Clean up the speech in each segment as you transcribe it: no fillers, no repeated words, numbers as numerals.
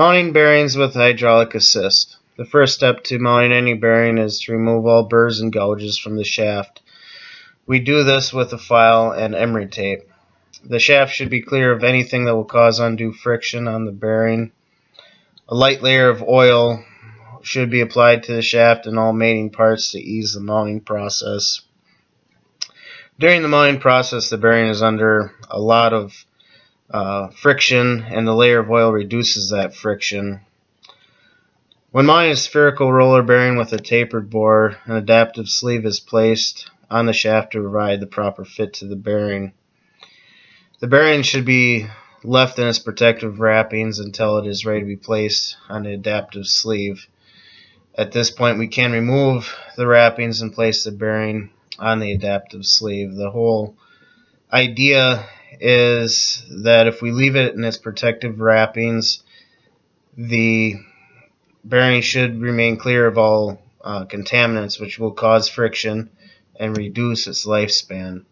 Mounting bearings with hydraulic assist. The first step to mounting any bearing is to remove all burrs and gouges from the shaft. We do this with a file and emery tape. The shaft should be clear of anything that will cause undue friction on the bearing. A light layer of oil should be applied to the shaft and all mating parts to ease the mounting process. During the mounting process, the bearing is under a lot of friction, and the layer of oil reduces that friction. When mounting a spherical roller bearing with a tapered bore, an adaptive sleeve is placed on the shaft to provide the proper fit to the bearing. The bearing should be left in its protective wrappings until it is ready to be placed on the adaptive sleeve. At this point, we can remove the wrappings and place the bearing on the adaptive sleeve. The whole idea is that if we leave it in its protective wrappings, the bearing should remain clear of all contaminants, which will cause friction and reduce its lifespan.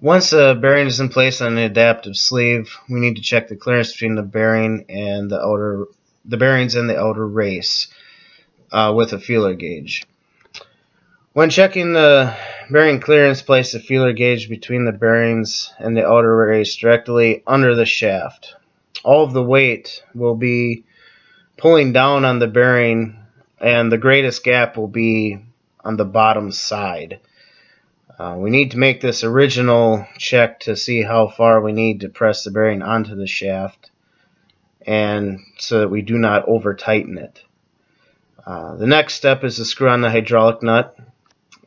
Once the bearing is in place on the adaptive sleeve, we need to check the clearance between the bearing and the bearings and the outer race with a feeler gauge. When checking the bearing clearance, place the feeler gauge between the bearings and the outer race directly under the shaft. All of the weight will be pulling down on the bearing, and the greatest gap will be on the bottom side. We need to make this original check to see how far we need to press the bearing onto the shaft, and so that we do not over tighten it. The next step is to screw on the hydraulic nut.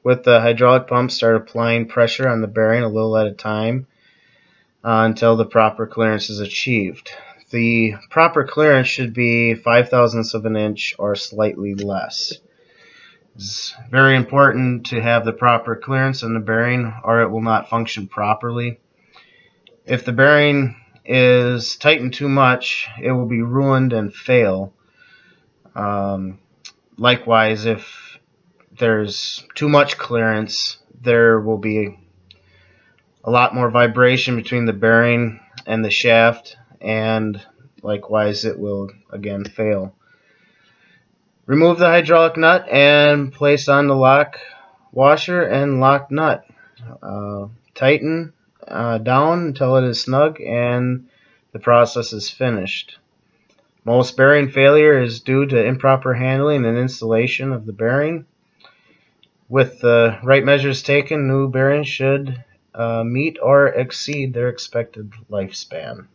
With the hydraulic pump, start applying pressure on the bearing a little at a time until the proper clearance is achieved. The proper clearance should be 5/1000ths of an inch or slightly less. It's very important to have the proper clearance in the bearing, or it will not function properly. If the bearing is tightened too much, it will be ruined and fail. Likewise, if there's too much clearance, there will be a lot more vibration between the bearing and the shaft, and likewise it will again fail. Remove the hydraulic nut and place on the lock washer and lock nut. Tighten down until it is snug and the process is finished. Most bearing failure is due to improper handling and installation of the bearing. With the right measures taken, new bearings should meet or exceed their expected lifespan.